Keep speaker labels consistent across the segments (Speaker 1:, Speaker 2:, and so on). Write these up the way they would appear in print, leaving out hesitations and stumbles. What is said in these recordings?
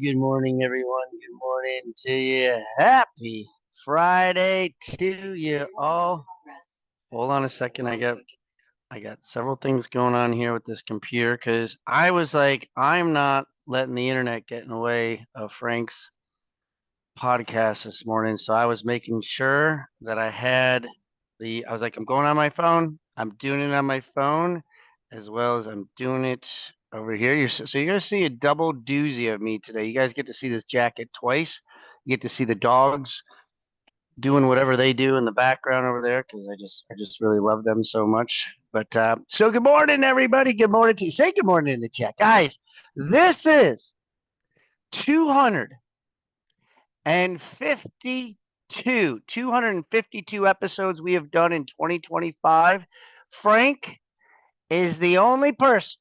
Speaker 1: good morning, everyone. Good morning to you. Happy Friday to you all. Hold on a second. I got several things going on here with this computer because I was like, I'm not letting the internet get in the way of Frank's podcast this morning. So I was making sure that I was like, I'm going on my phone. I'm doing it on my phone as well as I'm doing it over here. So you're going to see a double doozy of me today. You guys get to see this jacket twice. You get to see the dogs doing whatever they do in the background over there because I just really love them so much. But so good morning, everybody. Good morning to you. Say good morning in the chat, guys. This is 252 episodes we have done in 2025. Frank is the only person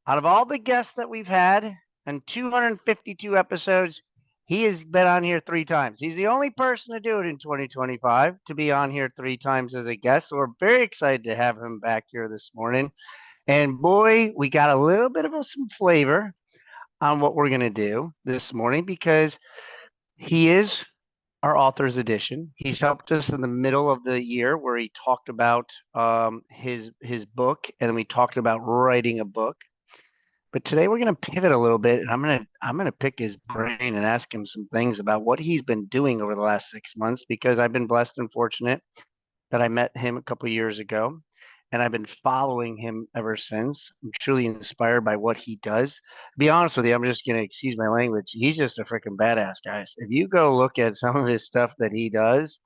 Speaker 1: out of all the guests that we've had in 252 episodes. He has been on here 3 times. He's the only person to do it in 2025 to be on here 3 times as a guest. So we're very excited to have him back here this morning. And boy, we got a little bit of some flavor on what we're going to do this morning because he is our author's edition. He's helped us in the middle of the year where he talked about his book, and then we talked about writing a book. But today we're going to pivot a little bit, and I'm gonna pick his brain and ask him some things about what he's been doing over the last 6 months because I've been blessed and fortunate that I met him a couple years ago, and I've been following him ever since. I'm truly inspired by what he does. To be honest with you, I'm just gonna excuse my language. He's just a freaking badass, guys. If you go look at some of his stuff that he does,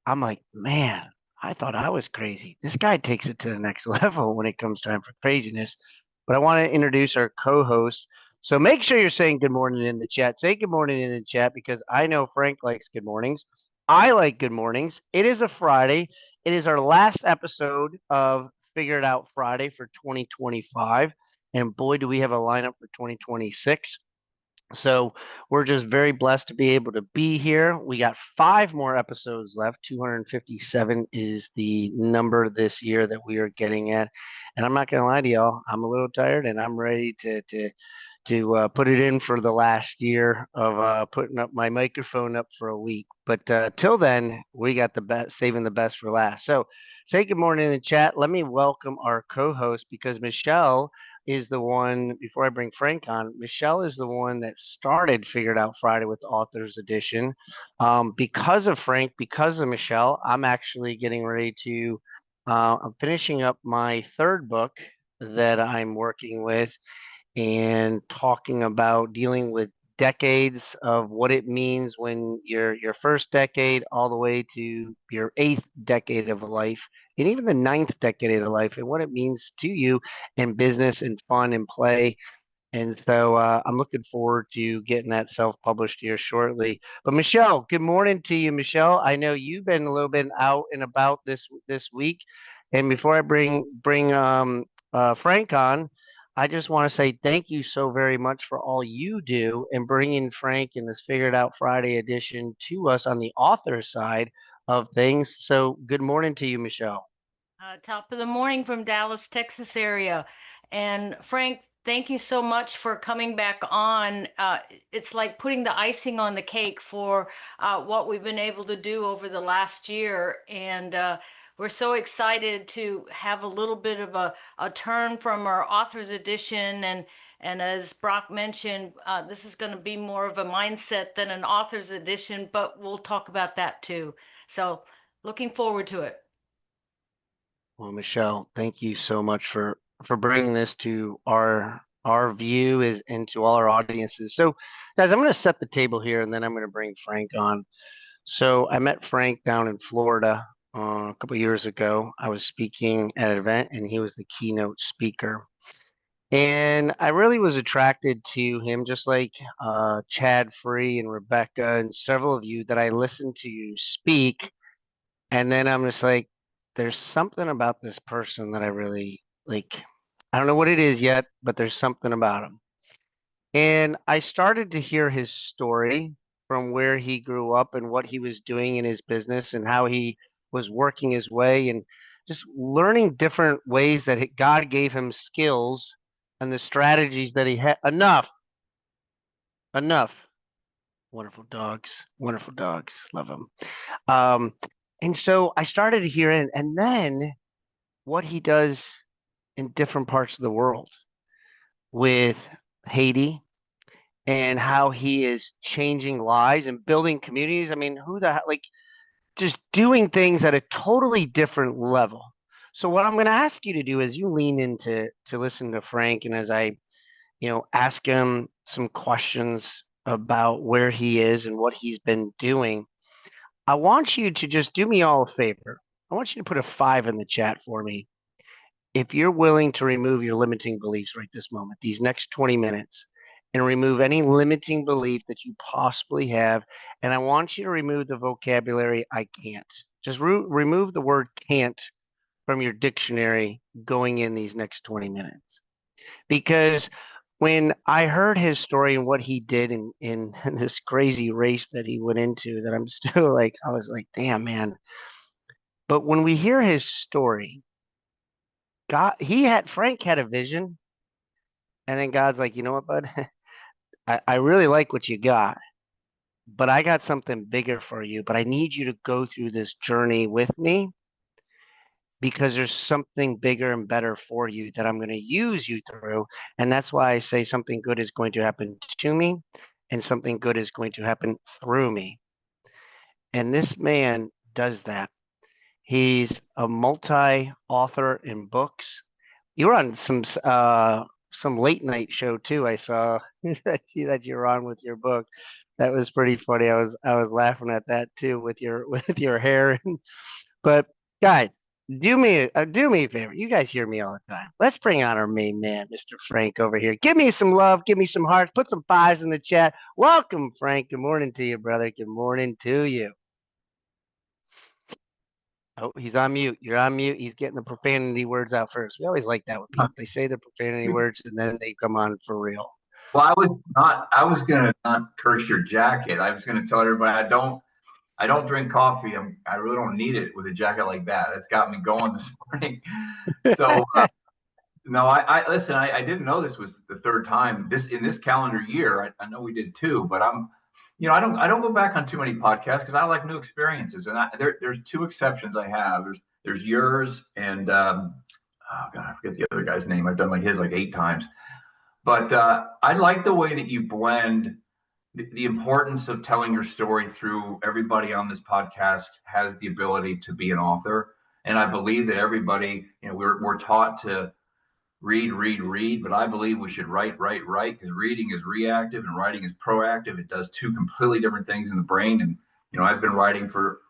Speaker 1: I'm like, man, I thought I was crazy. This guy takes it to the next level when it comes time for craziness. But I want to introduce our co-host. So make sure you're saying good morning in the chat. Say good morning in the chat because I know Frank likes good mornings. I like good mornings. It is a Friday. It is our last episode of Figure It Out Friday for 2025. And boy, do we have a lineup for 2026. So we're just very blessed to be able to be here. We got 5 more episodes left. 257 is the number this year that we are getting at. And I'm not gonna lie to y'all, I'm a little tired and I'm ready to put it in for the last year of putting up my microphone up for a week. But till then, we got the best, saving the best for last. So say good morning in the chat. Let me welcome our co-host because Michelle is the one, before I bring Frank on, Michelle is the one that started Figured Out Friday with Authors Edition. Because of Frank, because of Michelle, I'm actually getting ready to, I'm finishing up my third book that I'm working with and talking about dealing with decades of what it means when your first decade all the way to your 8th decade of life and even the 9th decade of life and what it means to you in business and fun and play. And so I'm looking forward to getting that self-published here shortly. But Michelle, good morning to you, Michelle. I know you've been a little bit out and about this week. And before I bring Frank on, I just want to say thank you so very much for all you do in bringing Frank in this Figured Out Friday edition to us on the author side of things. So good morning to you, Michelle.
Speaker 2: Top of the morning from Dallas, Texas area. And Frank, thank you so much for coming back on. It's like putting the icing on the cake for what we've been able to do over the last year. And we're so excited to have a little bit of a turn from our author's edition. And as Brock mentioned, this is going to be more of a mindset than an author's edition, but we'll talk about that too. So looking forward to it.
Speaker 1: Well, Michelle, thank you so much for bringing this to our view is into all our audiences. So, guys, I'm going to set the table here, and then I'm going to bring Frank on. So, I met Frank down in Florida a couple years ago. I was speaking at an event, and he was the keynote speaker. And I really was attracted to him, just like Chad Free and Rebecca and several of you that I listened to you speak. And then I'm just like, there's something about this person that I really like. I don't know what it is yet, but there's something about him. And I started to hear his story from where he grew up and what he was doing in his business and how he was working his way and just learning different ways that God gave him skills and the strategies that he had. Enough. enough. Wonderful dogs. Wonderful dogs. Love them. Um, and so I started hearing, and then what he does in different parts of the world with Haiti and how he is changing lives and building communities. I mean, who the hell, like, just doing things at a totally different level. So what I'm going to ask you to do is you lean into to listen to Frank, and as I, ask him some questions about where he is and what he's been doing, I want you to just do me all a favor. I want you to put a 5 in the chat for me if you're willing to remove your limiting beliefs right this moment, these next 20 minutes, and remove any limiting belief that you possibly have. And I want you to remove the vocabulary I can't. Just remove the word can't from your dictionary going in these next 20 minutes. Because when I heard his story and what he did in this crazy race that he went into, that I'm still like, I was like, damn, man. But when we hear his story, Frank had a vision, and then God's like, you know what, bud? I really like what you got, but I got something bigger for you. But I need you to go through this journey with me because there's something bigger and better for you that I'm going to use you through. And that's why I say something good is going to happen to me and something good is going to happen through me. And this man does that. He's a multi-author in books. You were on some late night show too. I saw that you're on with your book. That was pretty funny. I was laughing at that too with your with your hair. But guys, do me a favor. You guys hear me all the time. Let's bring on our main man, Mr. Frank, over here. Give me some love. Give me some hearts. Put some 5s in the chat. Welcome, Frank. Good morning to you, brother. Good morning to you. Oh, he's on mute. You're on mute. He's getting the profanity words out first. We always like that with people. They say the profanity words and then they come on for real.
Speaker 3: Well, I was gonna not curse your jacket. I was gonna tell everybody I don't drink coffee. I really don't need it with a jacket like that. It's got me going this morning. So no, I listen. I didn't know this was the third time in this calendar year. I know we did two, but I don't go back on too many podcasts because I like new experiences. And there's two exceptions I have. There's yours and oh God, I forget the other guy's name. I've done like his like 8 times. But I like the way that you blend the importance of telling your story through. Everybody on this podcast has the ability to be an author. And I believe that everybody, we're taught to read, but I believe we should write, because reading is reactive and writing is proactive. It does two completely different things in the brain. And, I've been writing for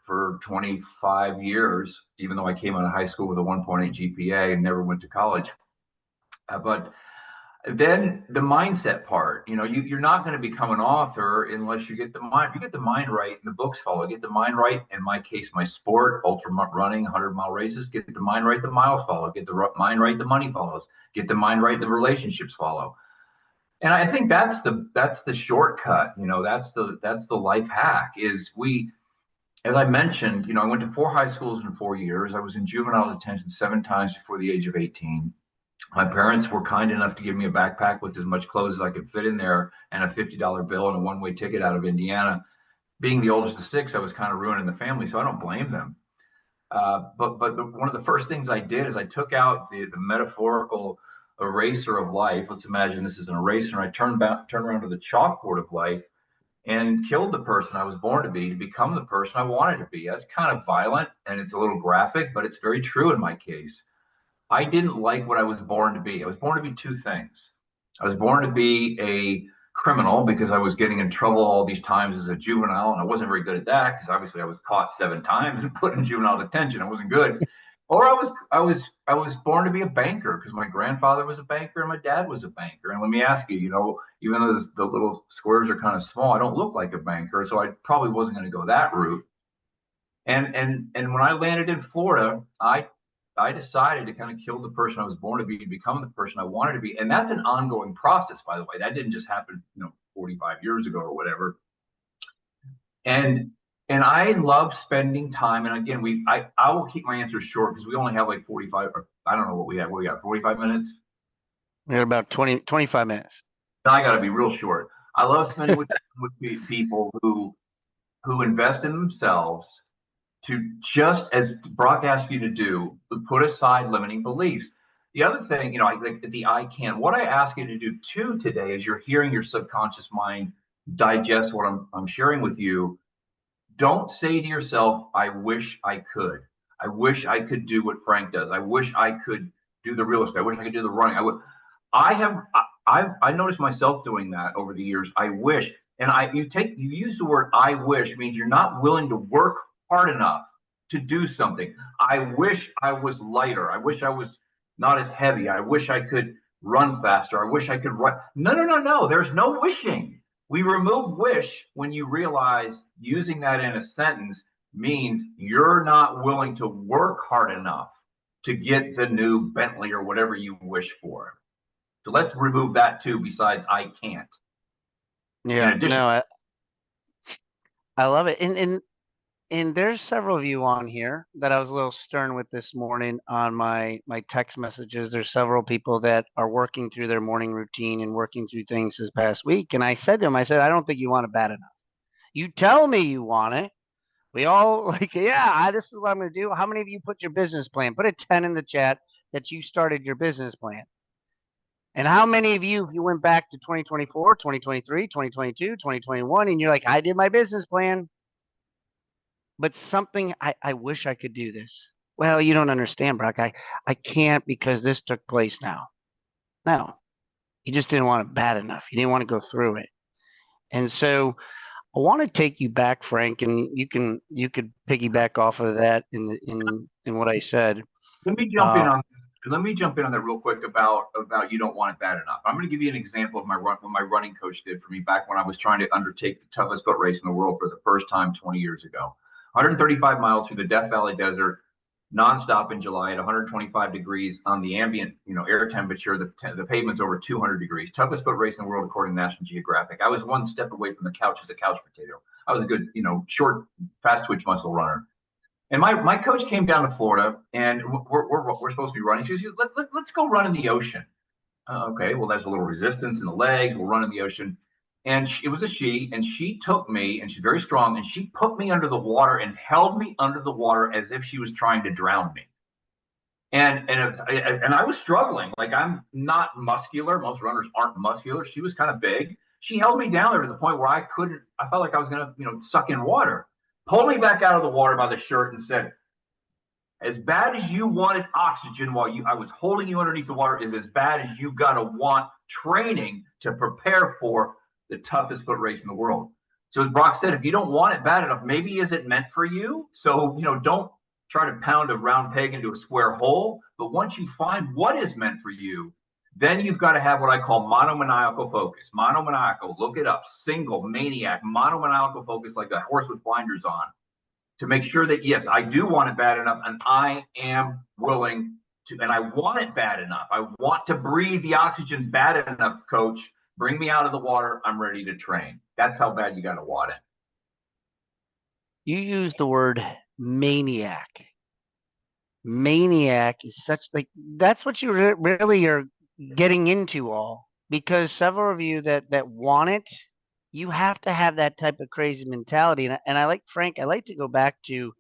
Speaker 3: 25 years, even though I came out of high school with a 1.8 GPA and never went to college. But then the mindset part, you're not going to become an author unless you get the mind right and the books follow. Get the mind right. In my case, my sport, ultra running, 100-mile races. Get the mind right, the miles follow. Get the mind right, the money follows. Get the mind right, the relationships follow. And I think that's the shortcut. That's the life hack. As I mentioned, I went to 4 high schools in 4 years. I was in juvenile detention 7 times before the age of 18. My parents were kind enough to give me a backpack with as much clothes as I could fit in there and a $50 bill and a one-way ticket out of Indiana. Being the oldest of 6, I was kind of ruining the family, so I don't blame them. But one of the first things I did is I took out the metaphorical eraser of life. Let's imagine this is an eraser, and I turned around to the chalkboard of life and killed the person I was born to become the person I wanted to be. That's kind of violent and it's a little graphic, but it's very true in my case. I didn't like what I was born to be. I was born to be 2 things. I was born to be a criminal because I was getting in trouble all these times as a juvenile, and I wasn't very good at that because obviously I was caught 7 times and put in juvenile detention. I wasn't good. Or I was born to be a banker because my grandfather was a banker and my dad was a banker. And let me ask you, even though the little squares are kind of small, I don't look like a banker, so I probably wasn't going to go that route. And when I landed in Florida, I decided to kind of kill the person I was born to be to become the person I wanted to be. And that's an ongoing process, by the way. That didn't just happen, 45 years ago or whatever. And I love spending time. And again, I will keep my answers short because we only have like 45, or I don't know what we have. 45 minutes?
Speaker 1: We got about 25 minutes.
Speaker 3: I got to be real short. I love spending with people who invest in themselves to, just as Brock asked you to do, put aside limiting beliefs. The other thing, I think the I can. What I ask you to do too today, is you're hearing your subconscious mind digest what I'm sharing with you. Don't say to yourself, I wish I could. I wish I could do what Frank does. I wish I could do the real estate. I wish I could do the running. I noticed myself doing that over the years. I wish. And you use the word I wish, means you're not willing to work hard enough to do something. I wish I was lighter. I wish I was not as heavy. I wish I could run faster. I wish I could run. No, no, no, no. There's no wishing. We remove wish when you realize using that in a sentence means you're not willing to work hard enough to get the new Bentley or whatever you wish for. So let's remove that too, besides I can't.
Speaker 1: Yeah, no, I love it. And there's several of you on here that I was a little stern with this morning on my text messages. There's several people that are working through their morning routine and working through things this past week. And I said to them, I don't think you want it bad enough. You tell me you want it. We all like, yeah, this is what I'm going to do. How many of you put your business plan? Put a 10 in the chat that you started your business plan. And how many of you, if you went back to 2024, 2023, 2022, 2021, and you're like, I did my business plan, but something, I wish I could do this. Well, you don't understand, Brock. I can't because this took place now. No, you just didn't want it bad enough. You didn't want to go through it. And so I want to take you back, Frank, and you could piggyback off of that in what I said.
Speaker 3: Let me jump in on that real quick about you don't want it bad enough. I'm going to give you an example of what my running coach did for me back when I was trying to undertake the toughest foot race in the world for the first time 20 years ago. 135 miles through the Death Valley Desert, nonstop in July at 125 degrees on the ambient, air temperature. The pavement's over 200 degrees. Toughest foot race in the world according to National Geographic. I was one step away from the couch as a couch potato. I was a good, short, fast twitch muscle runner. And my coach came down to Florida, and we're supposed to be running. She says, let's go run in the ocean. Okay, well, there's a little resistance in the legs. We'll run in the ocean. And it was a she, and she took me, and she's very strong, and she put me under the water and held me under the water as if she was trying to drown me. And I was struggling. Like, I'm not muscular. Most runners aren't muscular. She was kind of big. She held me down there to the point where I felt like I was going to, suck in water. Pulled me back out of the water by the shirt and said, as bad as you wanted oxygen while I was holding you underneath the water is as bad as you got to want training to prepare for the toughest foot race in the world. So as Brock said, if you don't want it bad enough, maybe is it meant for you? So, don't try to pound a round peg into a square hole. But once you find what is meant for you, then you've got to have what I call monomaniacal focus. Monomaniacal, look it up. Single, maniac, monomaniacal focus, like a horse with blinders on, to make sure that, yes, I do want it bad enough, and I am willing to, and I want it bad enough. I want to breathe the oxygen bad enough, coach. Bring me out of the water. I'm ready to train. That's how bad you got to want it.
Speaker 1: You use the word maniac. Maniac is that's what you really are getting into all, because several of you that want it, you have to have that type of crazy mentality. And I like, Frank, I like to go back to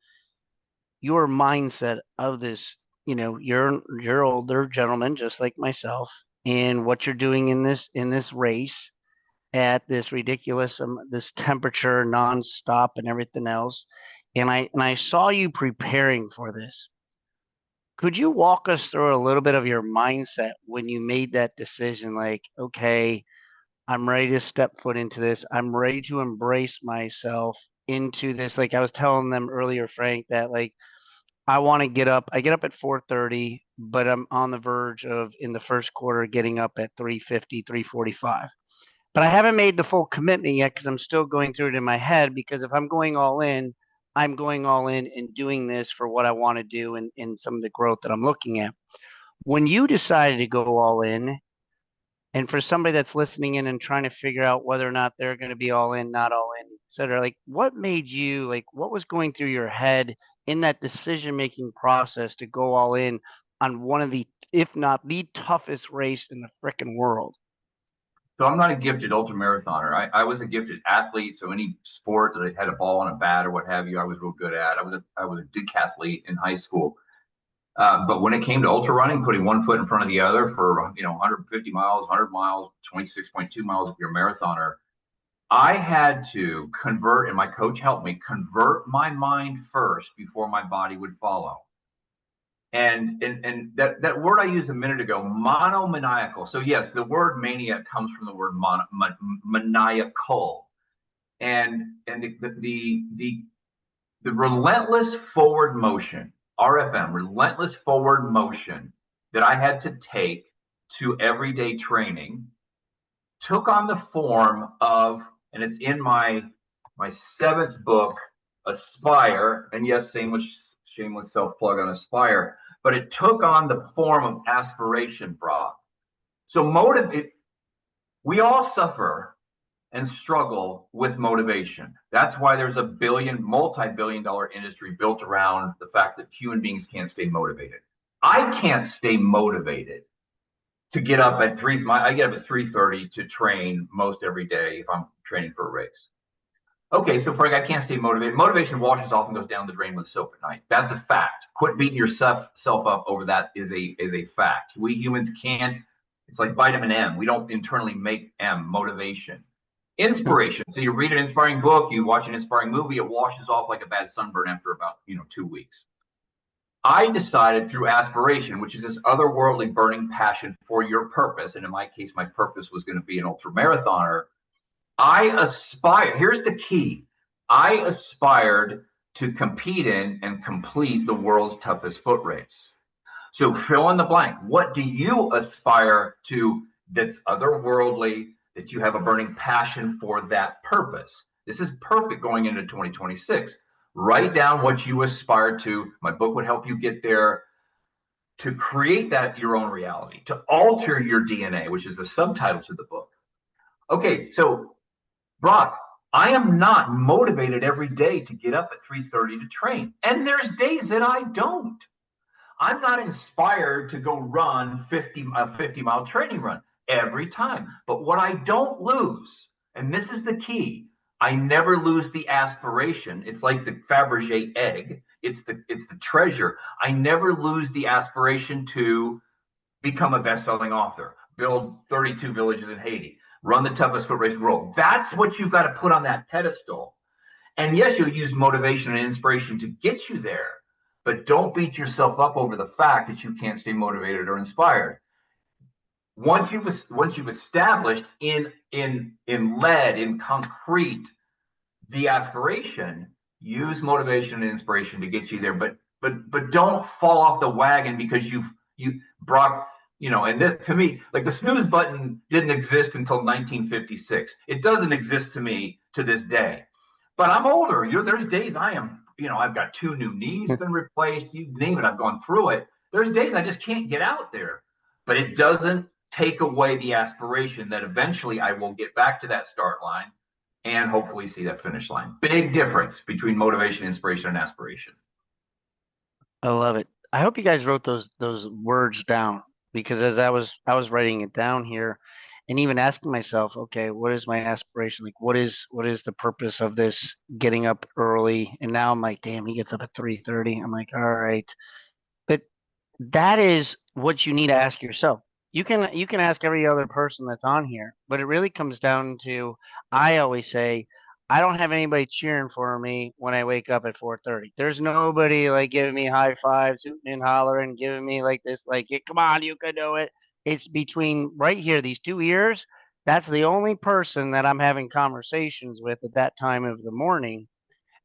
Speaker 1: your mindset of this. You're older gentleman, just like myself, and what you're doing in this race at this ridiculous this temperature nonstop and everything else. And I saw you preparing for this. Could you walk us through a little bit of your mindset when you made that decision? Like, okay, I'm ready to step foot into this. I'm ready to embrace myself into this. Like I was telling them earlier, Frank, that like I want to get up. I get up at 4:30, but I'm on the verge of, in the first quarter, getting up at 3:50, 3:45. But I haven't made the full commitment yet because I'm still going through it in my head, because if I'm going all in, I'm going all in and doing this for what I want to do and some of the growth that I'm looking at. When you decided to go all in, and for somebody that's listening in and trying to figure out whether or not they're going to be all in, not all in, et cetera, like what made you, like what was going through your head in that decision-making process to go all in on one of the, if not the toughest race in the frickin' world?
Speaker 3: So I'm not a gifted ultramarathoner. I was a gifted athlete. So any sport that had a ball and a bat or what have you, I was real good at. I was a decathlete in high school. But when it came to ultra running, putting one foot in front of the other for 150 miles, 100 miles, 26.2 miles if you're a marathoner, I had to convert, and my coach helped me convert my mind first before my body would follow. And that word I used a minute ago, monomaniacal. So yes, the word mania comes from the word maniacal, and the relentless forward motion, RFM, relentless forward motion that I had to take to everyday training took on the form of, and it's in my seventh book, Aspire, and yes, shameless self-plug on Aspire, but it took on the form of aspiration, Brock. So we all suffer and struggle with motivation. That's why there's a multi-billion dollar industry built around the fact that human beings can't stay motivated. I can't stay motivated to get up at I get up at 3:30 to train most every day if I'm training for a race. Okay, so Frank, I can't stay motivated. Motivation washes off and goes down the drain with soap at night. That's a fact. Quit beating yourself up over that is a fact. We humans can't. It's like vitamin M. We don't internally make M, motivation. Inspiration. So you read an inspiring book, you watch an inspiring movie, it washes off like a bad sunburn after about 2 weeks. I decided through aspiration, which is this otherworldly burning passion for your purpose, and in my case, my purpose was going to be an ultramarathoner. Here's the key. I aspired to compete in and complete the world's toughest foot race. So fill in the blank. What do you aspire to that's otherworldly, that you have a burning passion for that purpose? This is perfect going into 2026. Write down what you aspire to. My book would help you get there, to create that your own reality, to alter your DNA, which is the subtitle to the book. Okay, so Brock, I am not motivated every day to get up at 3:30 to train. And there's days that I don't. I'm not inspired to go run a 50-mile training run every time. But what I don't lose, and this is the key, I never lose the aspiration. It's like the Fabergé egg. It's the treasure. I never lose the aspiration to become a best-selling author, build 32 villages in Haiti, run the toughest foot race in the world. That's what you've got to put on that pedestal. And yes, you'll use motivation and inspiration to get you there, but don't beat yourself up over the fact that you can't stay motivated or inspired. Once you've established in concrete the aspiration, use motivation and inspiration to get you there. But don't fall off the wagon because Brock, and that, to me, like the snooze button didn't exist until 1956. It doesn't exist to me to this day. But I'm older. There's days I've got 2 new knees been replaced. You name it, I've gone through it. There's days I just can't get out there. But it doesn't take away the aspiration that eventually I will get back to that start line and hopefully see that finish line. Big difference between motivation, inspiration, and aspiration.
Speaker 1: I love it. I hope you guys wrote those words down, because as I was writing it down here and even asking myself, okay, what is my aspiration? Like, what is the purpose of this getting up early? And now I'm like, damn, he gets up at 3:30. I'm like, all right. But that is what you need to ask yourself. You can ask every other person that's on here, but it really comes down to, I always say, I don't have anybody cheering for me when I wake up at 4:30. There's nobody like giving me high fives, hooting and hollering, giving me like this, like, hey, come on, you can do it. It's between right here, these 2 ears. That's the only person that I'm having conversations with at that time of the morning,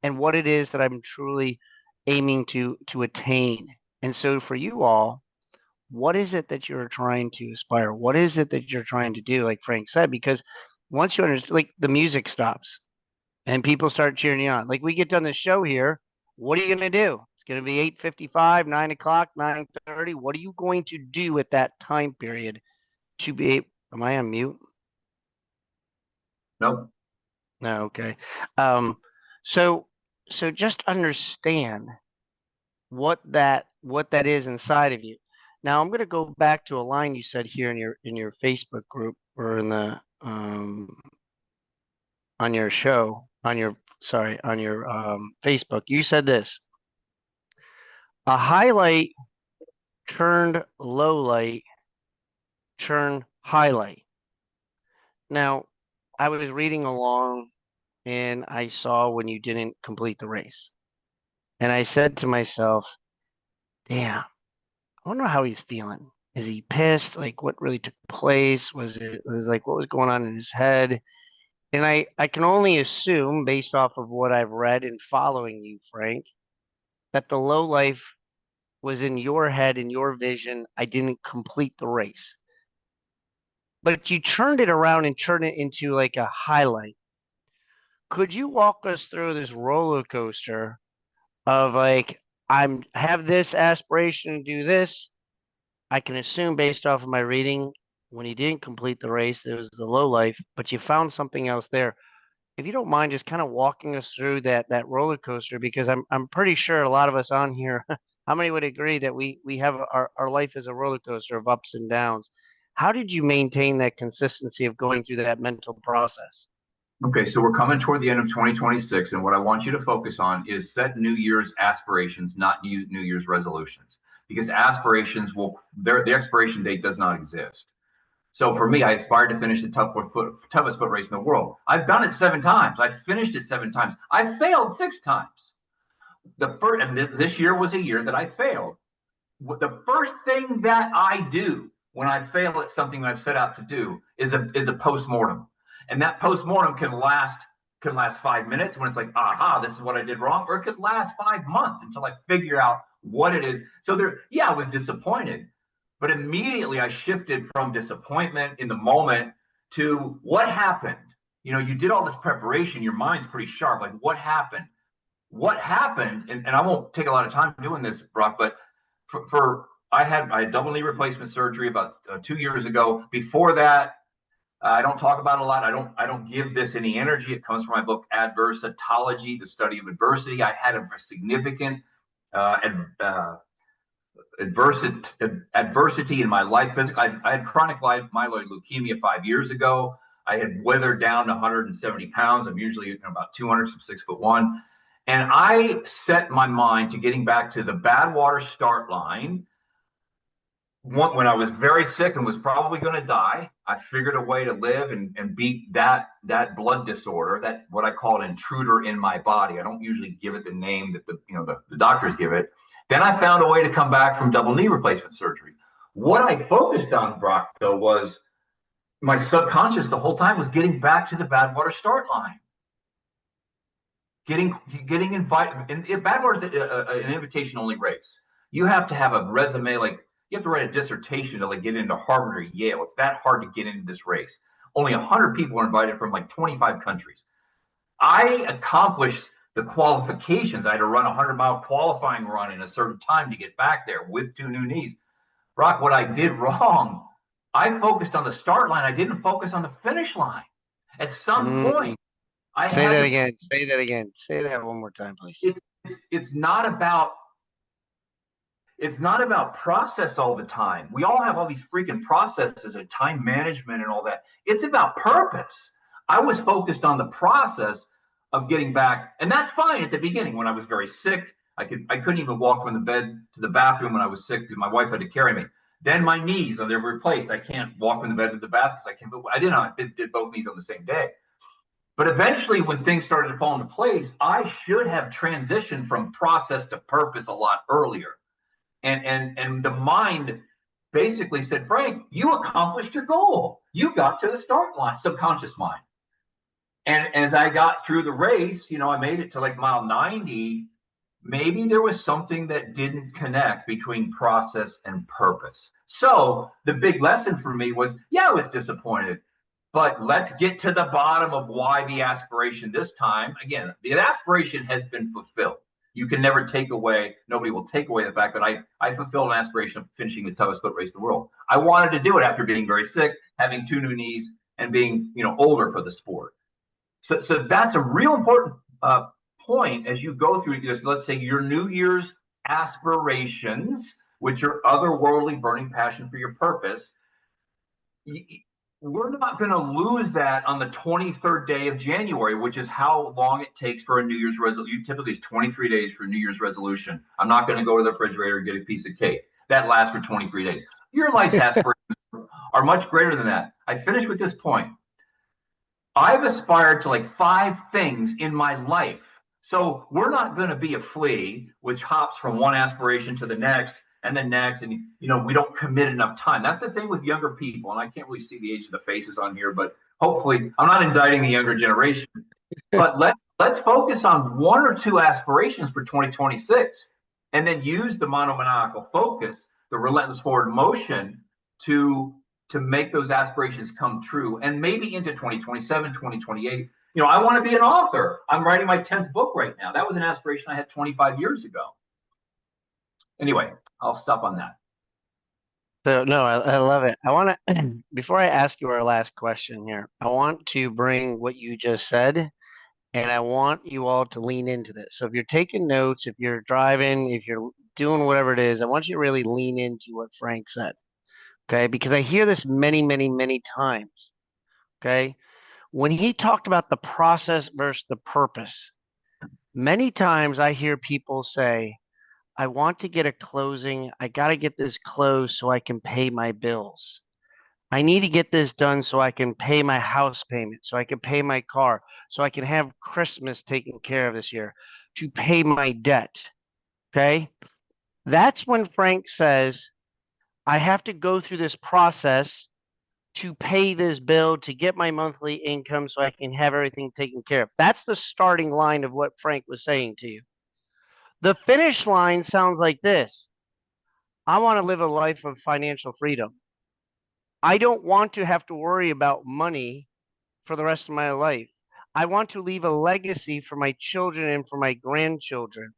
Speaker 1: and what it is that I'm truly aiming to attain. And so for you all, what is it that you're trying to aspire? What is it that you're trying to do? Like Frank said, because once you understand, like the music stops and people start cheering you on. Like we get done the show here, what are you going to do? It's going to be 8:55, 9 o'clock, 9:30. What are you going to do at that time period to be? Am I on mute?
Speaker 3: Nope.
Speaker 1: No, okay. So just understand what that is inside of you. Now I'm going to go back to a line you said here in your Facebook group, or in the on your show, on your Facebook. You said this: a highlight turned low light turned highlight. Now, I was reading along and I saw when you didn't complete the race. And I said to myself, damn, I wonder how he's feeling. Is he pissed? Like what really took place? Was like what was going on in his head? And I can only assume based off of what I've read and following you, Frank, that the low life was in your head, in your vision. I didn't complete the race. But you turned it around and turned it into like a highlight. Could you walk us through this roller I have this aspiration to do this. I can assume based off of my reading, when he didn't complete the race, it was the low life, but you found something else there. If you don't mind just kind of walking us through that roller coaster, because I'm pretty sure a lot of us on here, how many would agree that we have our life is a roller coaster of ups and downs? How did you maintain that consistency of going through that mental process?
Speaker 3: Okay, so we're coming toward the end of 2026, and what I want you to focus on is set New Year's aspirations, not New Year's resolutions, because aspirations the expiration date does not exist. So for me, I aspired to finish the toughest foot race in the world. I've done it 7 times. I've finished it 7 times. I've failed 6 times. This year was a year that I failed. The first thing that I do when I fail at something that I've set out to do is a postmortem. And that postmortem can last 5 minutes when it's like, aha, this is what I did wrong, or it could last 5 months until I figure out what it is. So I was disappointed, but immediately I shifted from disappointment in the moment to what happened. You did all this preparation, your mind's pretty sharp. Like what happened? And I won't take a lot of time doing this, Brock, but I had double knee replacement surgery about 2 years ago. Before that, I don't talk about it a lot. I don't give this any energy. It comes from my book, Adversitology, the study of adversity. I had a significant adversity in my life. I had chronic myeloid leukemia 5 years ago. I had weathered down to 170 pounds. I'm usually about 200, so 6'1". And I set my mind to getting back to the Badwater start line. When I was very sick and was probably going to die, I figured a way to live and beat that blood disorder, that what I call an intruder in my body. I don't usually give it the name that the doctors give it. Then I found a way to come back from double knee replacement surgery. What I focused on, Brock, though, was my subconscious the whole time was getting back to the Badwater start line. Getting invited. And Badwater is an invitation-only race. You have to have a resume, like you have to write a dissertation to get into Harvard or Yale. It's that hard to get into this race. Only 100 people are invited from 25 countries. I accomplished the qualifications. I had to run a 100-mile qualifying run in a certain time to get back there with 2 new knees. Brock, what I did wrong, I focused on the start line. I didn't focus on the finish line. At some point,
Speaker 1: Say that again. Say that again. Say that one more time, please.
Speaker 3: It's not about process all the time. We all have all these freaking processes and time management and all that. It's about purpose. I was focused on the process of getting back, and that's fine at the beginning. When I was very sick, I couldn't even walk from the bed to the bathroom when I was sick because my wife had to carry me. Then my knees, they were replaced. I can't walk from the bed to the bath because I did both knees on the same day. But eventually, when things started to fall into place, I should have transitioned from process to purpose a lot earlier. And the mind basically said, Frank, you accomplished your goal. You got to the start line, subconscious mind. And as I got through the race, I made it to mile 90. Maybe there was something that didn't connect between process and purpose. So the big lesson for me was, I was disappointed. But let's get to the bottom of why the aspiration this time. Again, the aspiration has been fulfilled. You can never nobody will take away the fact that I fulfilled an aspiration of finishing the toughest foot race in the world. I wanted to do it after being very sick, having 2 new knees, and being older for the sport. So that's a real important point as you go through this. Let's say your New Year's aspirations, which are otherworldly burning passion for your purpose. we're not going to lose that on the 23rd day of January, which is how long it takes for a New Year's resolution. Typically, it's 23 days for a New Year's resolution. I'm not going to go to the refrigerator and get a piece of cake. That lasts for 23 days. Your life's aspirations are much greater than that. I finish with this point. I've aspired to like 5 things in my life. So we're not going to be a flea, which hops from one aspiration to the next and the next. And, we don't commit enough time. That's the thing with younger people. And I can't really see the age of the faces on here, but hopefully I'm not indicting the younger generation. But let's focus on 1 or 2 aspirations for 2026 and then use the monomaniacal focus, the relentless forward motion to make those aspirations come true, and maybe into 2027, 2028. I want to be an author. I'm writing my 10th book right now. That was an aspiration I had 25 years ago. Anyway, I'll stop on that.
Speaker 1: So no, I love it. I want to, before I ask you our last question here, I want to bring what you just said, and I want you all to lean into this. So if you're taking notes, if you're driving, if you're doing whatever it is, I want you to really lean into what Frank said. Okay, because I hear this many, many, many times. Okay, when he talked about the process versus the purpose, many times I hear people say, I want to get a closing. I got to get this closed so I can pay my bills. I need to get this done so I can pay my house payment, so I can pay my car, so I can have Christmas taken care of this year, to pay my debt. Okay, that's when Frank says, I have to go through this process to pay this bill, to get my monthly income so I can have everything taken care of. That's the starting line of what Frank was saying to you. The finish line sounds like this. I want to live a life of financial freedom. I don't want to have to worry about money for the rest of my life. I want to leave a legacy for my children and for my grandchildren.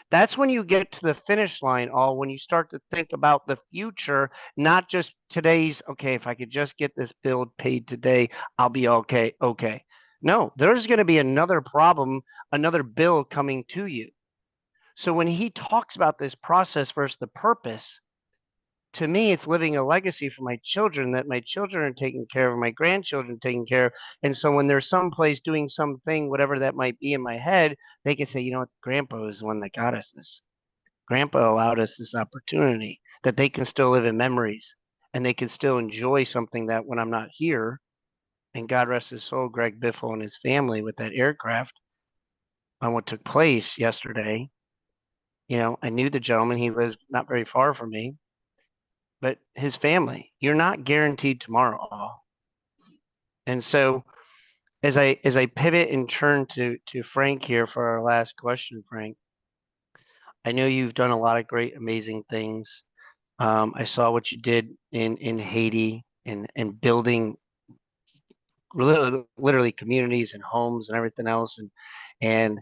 Speaker 1: That's when you get to the finish line, when you start to think about the future, not just today's, okay, if I could just get this bill paid today, I'll be okay. Okay. No, there's going to be another problem, another bill coming to you. So when he talks about this process versus the purpose, to me, it's living a legacy for my children, that my children are taken care of, my grandchildren taken care of. And so when they're someplace doing something, whatever that might be in my head, they can say, Grandpa is the one that got us this. Grandpa allowed us this opportunity, that they can still live in memories and they can still enjoy something that when I'm not here, and God rest his soul, Greg Biffle and his family with that aircraft, on what took place yesterday. I knew the gentleman. He lives not very far from me. But his family, you're not guaranteed tomorrow. And so as I pivot and turn to Frank here for our last question, Frank, I know you've done a lot of great, amazing things. I saw what you did in Haiti and building literally communities and homes and everything else, and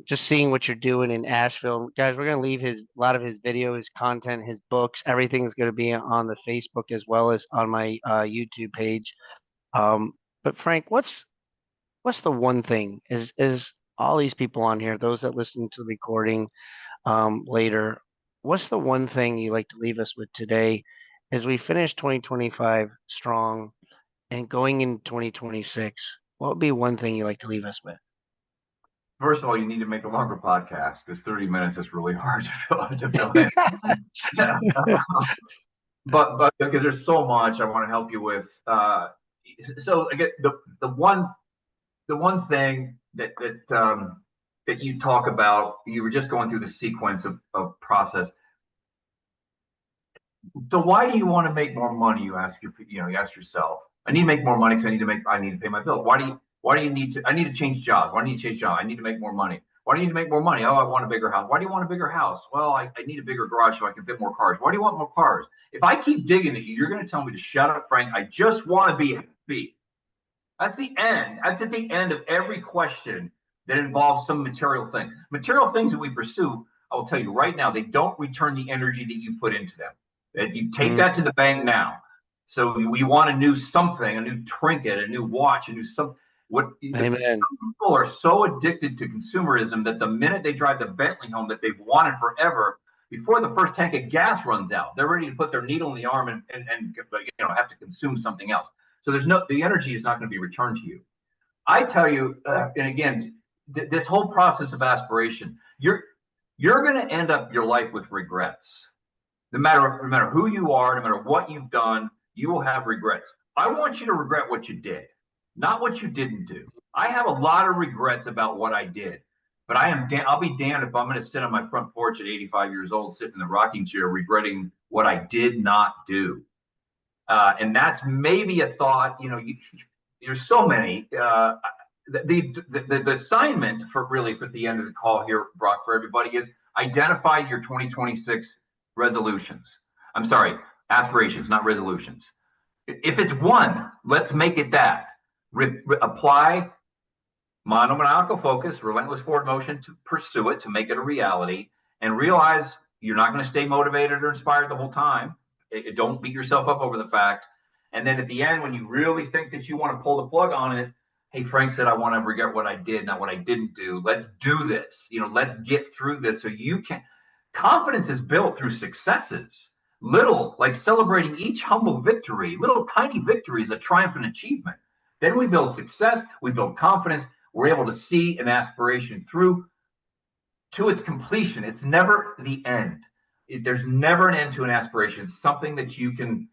Speaker 1: just seeing what you're doing in Asheville. Guys, we're going to leave a lot of his video, his content, his books, everything's going to be on the Facebook as well as on my YouTube page. But Frank, what's the one thing is all these people on here, those that listen to the recording later, what's the one thing you like to leave us with today as we finish 2025 strong and going in 2026? What would be one thing you like to leave us with?
Speaker 3: First of all, you need to make a longer podcast because 30 minutes is really hard to fill in. but because there's so much I want to help you with. So again, the one thing that you talk about, you were just going through the sequence of process. So why do you want to make more money? You ask yourself. I need to make more money because I need to pay my bill. Why do you need to? I need to change jobs. Why do you need to change jobs? I need to make more money. Why do you need to make more money? Oh, I want a bigger house. Why do you want a bigger house? Well, I need a bigger garage so I can fit more cars. Why do you want more cars? If I keep digging at you, you're going to tell me to shut up, Frank. I just want to be happy. That's the end. That's at the end of every question that involves some material thing. Material things that we pursue, I will tell you right now, they don't return the energy that you put into them. You take that to the bank now. So we want a new something, a new trinket, a new watch, a new something. Some people are so addicted to consumerism that the minute they drive the Bentley home that they've wanted forever, before the first tank of gas runs out, they're ready to put their needle in the arm and have to consume something else. So the energy is not going to be returned to you. I tell you, and again, this whole process of aspiration, you're going to end up your life with regrets. No matter who you are, no matter what you've done, you will have regrets. I want you to regret what you did, not what you didn't do. I have a lot of regrets about what I did, but I'll be damned if I'm going to sit on my front porch at 85 years old, sitting in the rocking chair, regretting what I did not do. And that's maybe a thought. There's so many. The assignment for the end of the call here, Brock, for everybody is identify your 2026 resolutions. I'm sorry, aspirations, not resolutions. If it's one, let's make it that. Apply monomaniacal focus, relentless forward motion to pursue it, to make it a reality, and realize you're not going to stay motivated or inspired the whole time. Don't beat yourself up over the fact. And then at the end, when you really think that you want to pull the plug on it, hey, Frank said, I want to regret what I did, not what I didn't do. Let's do this. Let's get through this so you can. Confidence is built through successes. Little, like celebrating each humble victory, little tiny victories, a triumphant achievement. Then we build success, we build confidence. We're able to see an aspiration through to its completion. It's never the end. There's never an end to an aspiration. It's something that you can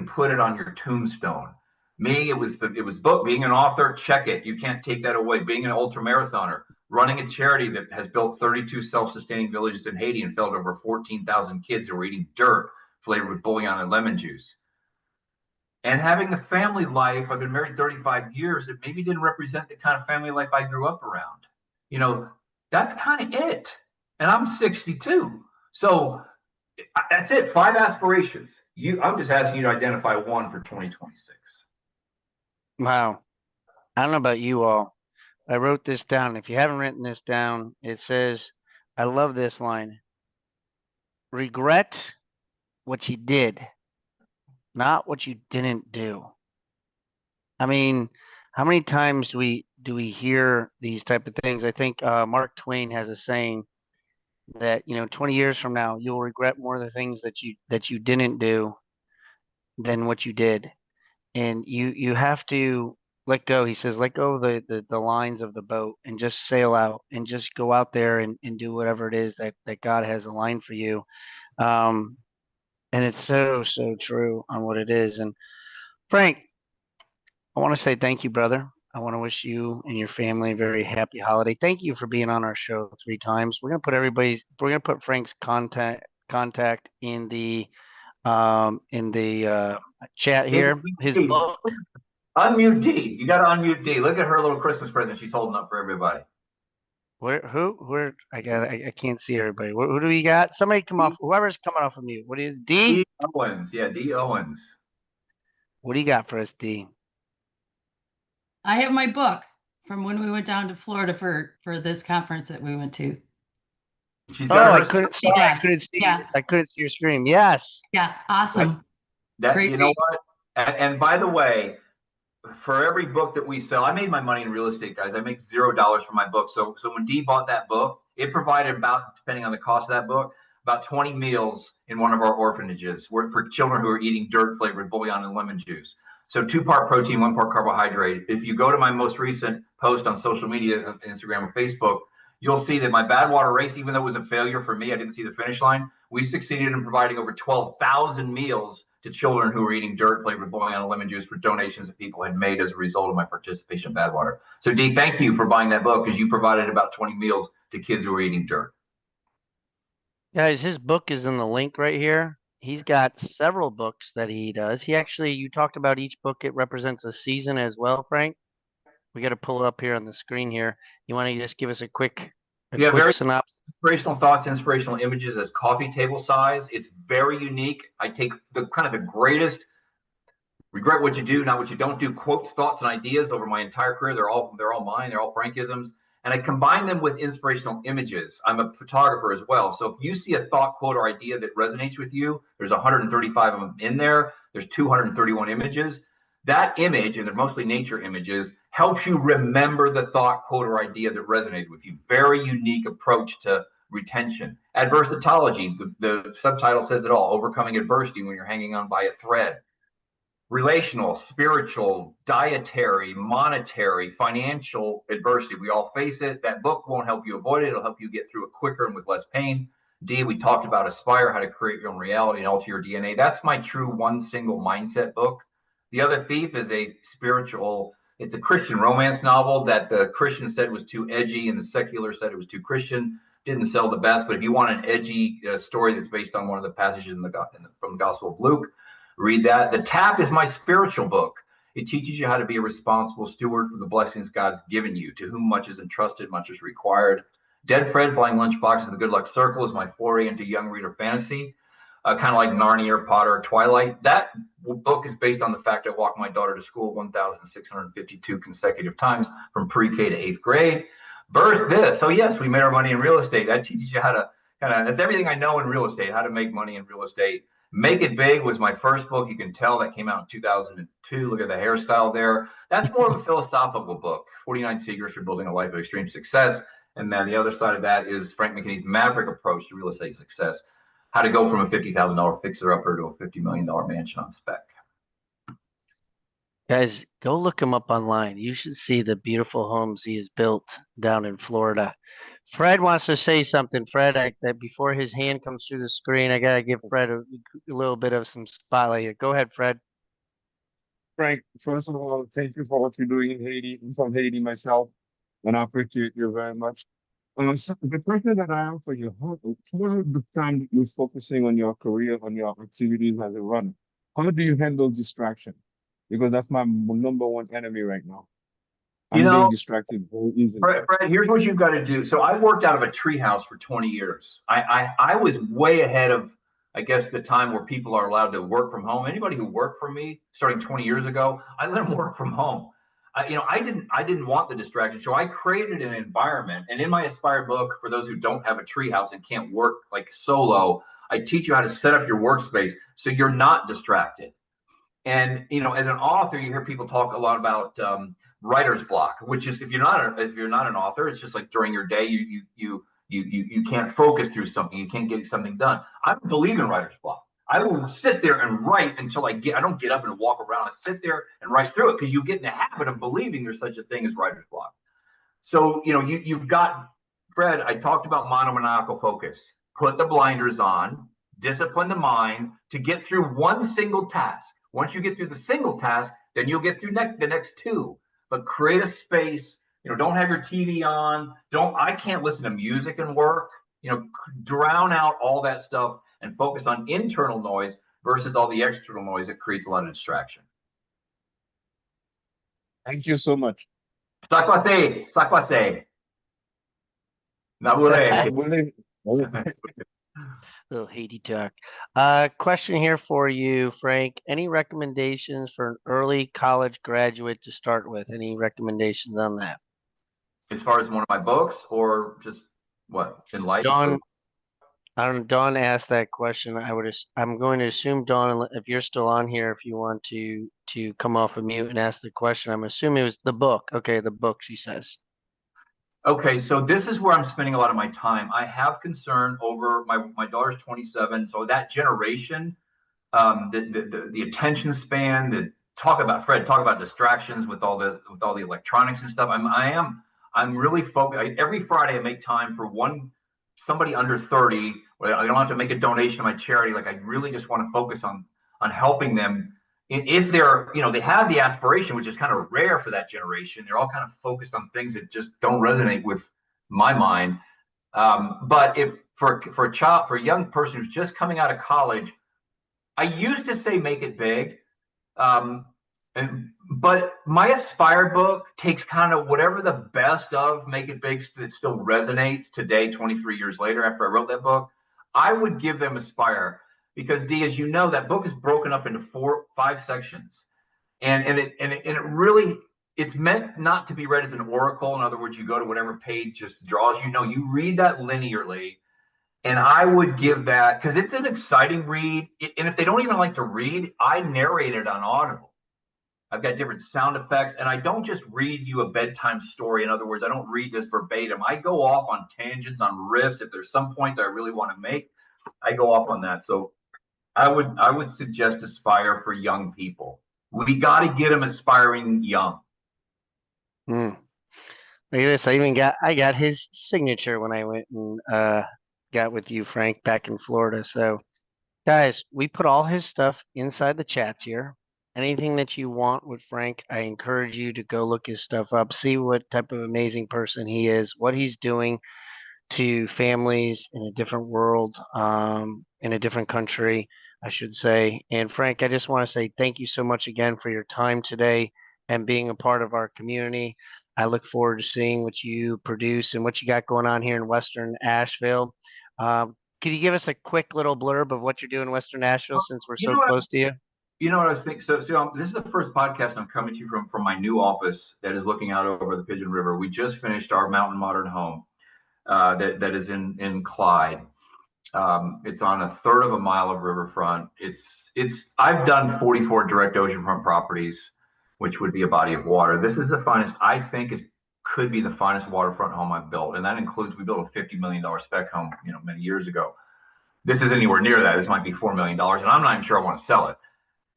Speaker 3: put it on your tombstone. Me, it was book. Being an author, check it. You can't take that away. Being an ultramarathoner, running a charity that has built 32 self-sustaining villages in Haiti and fed over 14,000 kids who were eating dirt flavored with bouillon and lemon juice. And having a family life, I've been married 35 years, that maybe didn't represent the kind of family life I grew up around. That's kind of it. And I'm 62. So that's it. 5 aspirations. I'm just asking you to identify one for 2026.
Speaker 1: Wow. I don't know about you all. I wrote this down. If you haven't written this down, it says, I love this line. Regret what you did, not what you didn't do. I mean, how many times do we hear these type of things? I think Mark Twain has a saying that 20 years from now you'll regret more of the things that you didn't do than what you did, and you have to let go. He says, let go of the lines of the boat and just sail out and just go out there and do whatever it is that God has aligned for you. And it's so true on what it is. And Frank, I want to say thank you, brother. I want to wish you and your family a very happy holiday. Thank you for being on our show 3 times. We're gonna put Frank's contact in the chat here. His book.
Speaker 3: Unmute D. You got to unmute D. Look at her little Christmas present she's holding up for everybody.
Speaker 1: Where I can't see everybody. Who do we got? Somebody come off. Whoever's coming off of mute. What is D?
Speaker 3: D Owens. Yeah, D Owens.
Speaker 1: What do you got for us, D?
Speaker 4: I have my book from when we went down to Florida for this conference that we went to.
Speaker 1: I couldn't see. Yeah. I couldn't see. Yeah. I couldn't see your screen. Yes.
Speaker 4: Yeah. Awesome.
Speaker 3: Great. You know what? And by the way, for every book that we sell, I made my money in real estate, guys. I make $0 for my book. So when Dee bought that book, it provided about, depending on the cost of that book, about 20 meals in one of our orphanages for children who are eating dirt flavored bouillon and lemon juice. So 2-part protein, 1-part carbohydrate. If you go to my most recent post on social media, Instagram or Facebook, you'll see that my Badwater race, even though it was a failure for me, I didn't see the finish line. We succeeded in providing over 12,000 meals to children who were eating dirt flavored bouillon and lemon juice for donations that people had made as a result of my participation in Badwater. So Dee, thank you for buying that book, because you provided about 20 meals to kids who were eating dirt.
Speaker 1: Guys, his book is in the link right here. He's got several books that he does. You talked about each book. It represents a season as well, Frank. We got to pull it up here on the screen here. You want to just give us a quick synopsis?
Speaker 3: Inspirational thoughts, inspirational images as coffee table size. It's very unique. I take the greatest regret what you do, not what you don't do quotes, thoughts, and ideas over my entire career. They're all mine. They're all Frankisms. And I combine them with inspirational images. I'm a photographer as well. So if you see a thought, quote, or idea that resonates with you, there's 135 of them in there. There's 231 images. That image, and they're mostly nature images, helps you remember the thought, quote, or idea that resonated with you. Very unique approach to retention. Adversitology, the subtitle says it all. Overcoming adversity when you're hanging on by a thread. relational, spiritual, dietary, monetary, financial adversity. We all face it. That book won't help you avoid it. It'll help you get through it quicker and with less pain. D, we talked about Aspire, how to create your own reality and alter your DNA. That's my true one single mindset book. The Other Thief is a spiritual, it's a Christian romance novel that the Christian said was too edgy and the secular said it was too Christian. Didn't sell the best, but if you want an edgy story that's based on one of the passages from the Gospel of Luke, read that. The Tap is my spiritual book. It teaches you how to be a responsible steward for the blessings God's given you. To whom much is entrusted, much is required. Dead Fred, Flying Lunchbox, and the Good Luck Circle is my foray into young reader fantasy, kind of like Narnia, Potter, Twilight. That book is based on the fact I walked my daughter to school 1,652 consecutive times from pre-K to 8th grade. Burst this. So yes, we made our money in real estate. That teaches you how to that's everything I know in real estate, how to make money in real estate. Make It Big was my first book. You can tell that came out in 2002. Look at the hairstyle there. That's more of a philosophical book, 49 Secrets for Building a Life of Extreme Success. And then the other side of that is Frank McKinney's Maverick approach to real estate success, how to go from a $50,000 fixer-upper to a $50 million mansion on spec.
Speaker 1: Guys, go look him up online. You should see the beautiful homes he has built down in Florida. Fred wants to say something. Fred, that before his hand comes through the screen, I gotta give Fred a little bit of some spotlight here. Go ahead, Fred.
Speaker 5: Frank, first of all, thank you for what you're doing in Haiti. I'm from Haiti myself, and I appreciate you very much. So the question that I have for you, throughout the time that you're focusing on your career, on your activities as a runner, how do you handle distraction? Because that's my number one enemy right now. I'm being distracted very easily.
Speaker 3: Fred, here's what you've got to do. So I worked out of a treehouse for 20 years. I was way ahead of, I guess, the time where people are allowed to work from home. Anybody who worked for me starting 20 years ago, I let them work from home. I didn't want the distraction. So I created an environment. And in my Aspire book, for those who don't have a treehouse and can't work like solo, I teach you how to set up your workspace so you're not distracted. And as an author, you hear people talk a lot about writer's block, which is if you're not an author, it's just like during your day you can't focus through something, you can't get something done. I don't believe in writer's block. I will sit there and write until I don't get up and walk around. I sit there and write through it because you get in the habit of believing there's such a thing as writer's block. So you've got, Fred, I talked about monomaniacal focus. Put the blinders on, discipline the mind to get through one single task. Once you get through the single task, then you'll get through the next two. But create a space. Don't have your TV on. I can't listen to music and work. Drown out all that stuff and focus on internal noise versus all the external noise that creates a lot of distraction.
Speaker 5: Thank you so much.
Speaker 3: Sakwase. Nabule.
Speaker 1: Little Haiti talk. Question here for you, Frank. Any recommendations for an early college graduate to start with? Any recommendations on that?
Speaker 3: As far as one of my books, or just what in life?
Speaker 1: Dawn asked that question. I'm going to assume, Dawn, if you're still on here, if you want to come off of mute and ask the question, I'm assuming it was the book. Okay, the book, she says. Okay, so this is where I'm spending a lot of my time. I have concern over my daughter's 27, so that generation, the attention span. Talk about distractions with all the electronics and stuff. I'm really focused. Every Friday I make time for somebody under 30. I don't have to make a donation to my charity. Like I really just want to focus on helping them. If they're, they have the aspiration, which is kind of rare for that generation. They're all kind of focused on things that just don't resonate with my mind. But if for a young person who's just coming out of college, I used to say make it big. But my Aspire book takes kind of whatever the best of Make It Big that still resonates today, 23 years later after I wrote that book. I would give them Aspire. Because D, as you know, that book is broken up into 5 sections, and it really, it's meant not to be read as an oracle. In other words, you go to whatever page just draws you. No, you read that linearly, and I would give that because it's an exciting read. And if they don't even like to read, I narrate it on Audible. I've got different sound effects, and I don't just read you a bedtime story. In other words, I don't read this verbatim. I go off on tangents, on riffs. If there's some point that I really want to make, I go off on that. So I would suggest Aspire for young people.
Speaker 3: We got to get them aspiring young.
Speaker 1: Hmm. Look at this. I got his signature when I went and got with you, Frank, back in Florida. So guys, we put all his stuff inside the chats here. Anything that you want with Frank, I encourage you to go look his stuff up, see what type of amazing person he is, what he's doing to families in a different world, in a different country, I should say. And Frank, I just want to say thank you so much again for your time today and being a part of our community. I look forward to seeing what you produce and what you got going on here in Western Asheville. Could you give us a quick little blurb of what you're doing in Western Asheville since we're
Speaker 3: You
Speaker 1: so
Speaker 3: know what?
Speaker 1: close to you?
Speaker 3: You know what I was thinking? So this is the first podcast I'm coming to you from my new office that is looking out over the Pigeon River. We just finished our mountain modern home that is in Clyde. It's on a third of a mile of riverfront. I've done 44 direct oceanfront properties, which would be a body of water. This is the finest, I think, could be the finest waterfront home I've built, and that includes we built a $50 million spec home, many years ago. This isn't anywhere near that. This might be $4 million, and I'm not even sure I want to sell it.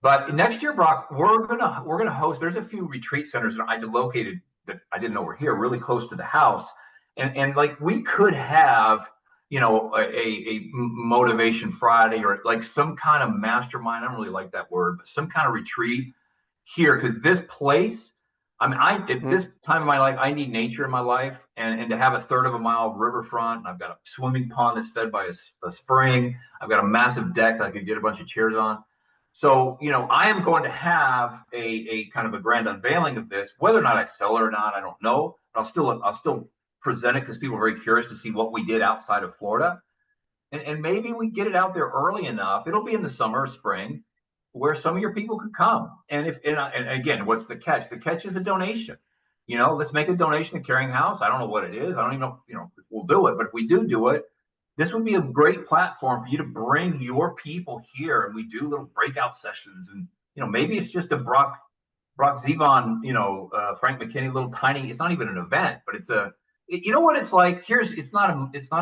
Speaker 3: But next year, Brock, we're gonna host. There's a few retreat centers that I located that I didn't know were here, really close to the house, and like we could have, a motivation Friday or like some kind of mastermind. I don't really like that word, but some kind of retreat here because this place. I mean, at this time of my life, I need nature in my life, and to have a third of a mile riverfront. I've got a swimming pond that's fed by a spring. I've got a massive deck that I could get a bunch of chairs on. So, I am going to have a kind of a grand unveiling of this. Whether or not I sell it or not, I don't know. But I'll still present it because people are very curious to see what we did outside of Florida. And maybe we get it out there early enough. It'll be in the summer or spring where some of your people could come. And again, what's the catch? The catch is a donation. Let's make a donation to Caring House. I don't know what it is. I don't even know, if we'll do it. But if we do it, this would be a great platform for you to bring your people here, and we do little breakout sessions. And maybe it's just a Brock Zevan, Frank McKinney, little tiny. It's not even an event, but you know what it's like. It's not a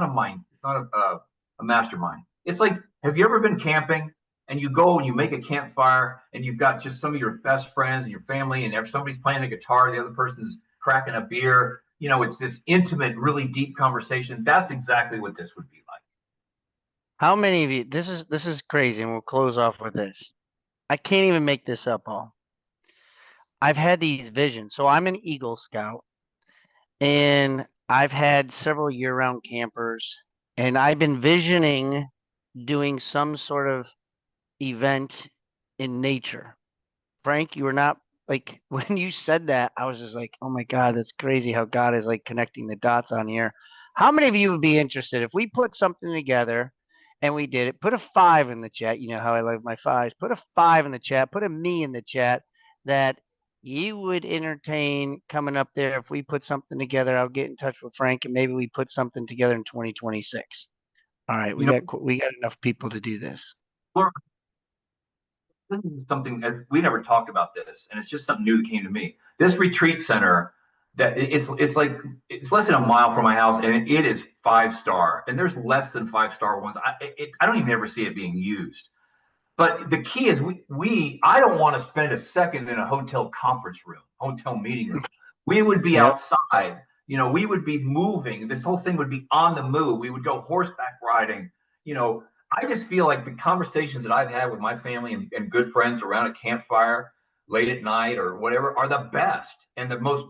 Speaker 3: mind. It's not a mastermind. It's like, have you ever been camping and you go and you make a campfire and you've got just some of your best friends and your family, and if somebody's playing a guitar, the other person's cracking a beer. It's this intimate, really deep conversation. That's exactly what this would be like.
Speaker 1: How many of you? This is crazy, and we'll close off with this. I can't even make this up all. I've had these visions. So I'm an Eagle Scout, and I've had several year-round campers, and I've been visioning doing some sort of event in nature. Frank, you were not like when you said that, I was just like, oh my God, that's crazy how God is like connecting the dots on here. How many of you would be interested if we put something together and we did it? Put a 5 in the chat. You know how I love my 5s. Put a 5 in the chat. Put a me in the chat that you would entertain coming up there if we put something together. I'll get in touch with Frank and maybe we put something together in 2026. All right, we got enough people to do this.
Speaker 3: This is something that we never talked about this, and it's just something new that came to me. This retreat center that it's less than a mile from my house, and it is 5-star, and there's less than 5-star ones. I don't even ever see it being used. But the key is I don't want to spend a second in a hotel conference room, hotel meeting room. We would be outside. We would be moving. This whole thing would be on the move. We would go horseback riding. I just feel like the conversations that I've had with my family and good friends around a campfire late at night or whatever are the best and the most,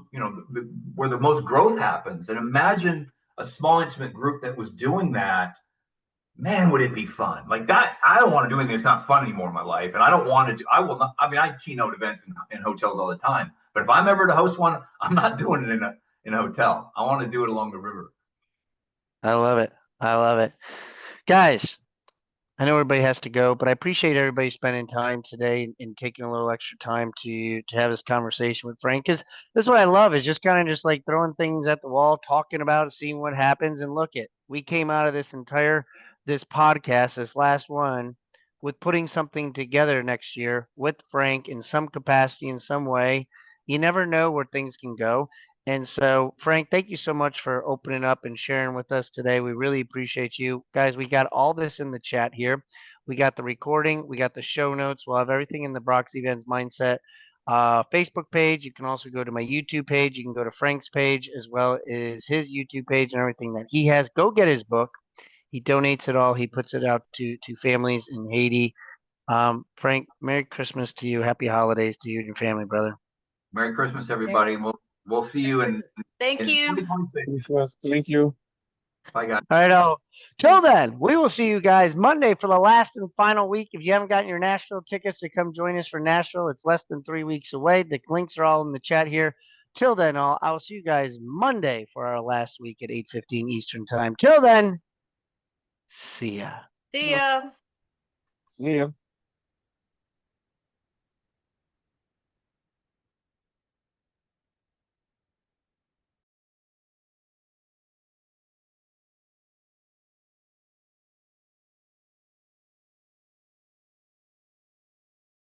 Speaker 3: where the most growth happens. And imagine a small, intimate group that was doing that. Man, would it be fun? Like that. I don't want to do anything that's not fun anymore in my life. And I don't want to do, I will not, I mean, I keynote events in hotels all the time, but if I'm ever to host one, I'm not doing it in a hotel. I want to do it along the river.
Speaker 1: I love it. I love it. Guys, I know everybody has to go, but I appreciate everybody spending time today and taking a little extra time to have this conversation with Frank. Because this is what I love is just kind of just like throwing things at the wall, talking about it, seeing what happens. And look it, we came out of this podcast, this last one, with putting something together next year with Frank in some capacity, in some way. You never know where things can go. And so, Frank, thank you so much for opening up and sharing with us today. We really appreciate you. Guys, we got all this in the chat here. We got the recording. We got the show notes. We'll have everything in the Brock Zevan's Mindset Facebook page. You can also go to my YouTube page. You can go to Frank's page as well as his YouTube page and everything that he has. Go get his book. He donates it all. He puts it out to families in Haiti. Frank, Merry Christmas to you. Happy holidays to you and your family, brother.
Speaker 3: Merry Christmas, everybody. We'll see you in
Speaker 2: Thank you.
Speaker 3: 2026.
Speaker 5: Thank you.
Speaker 3: Bye, guys.
Speaker 1: All right, till then, we will see you guys Monday for the last and final week. If you haven't gotten your Nashville tickets to come join us for Nashville, it's less than 3 weeks away. The links are all in the chat here. Till then, I will see you guys Monday for our last week at 8:15 Eastern Time. Till then, see ya.
Speaker 2: See ya.
Speaker 5: See ya.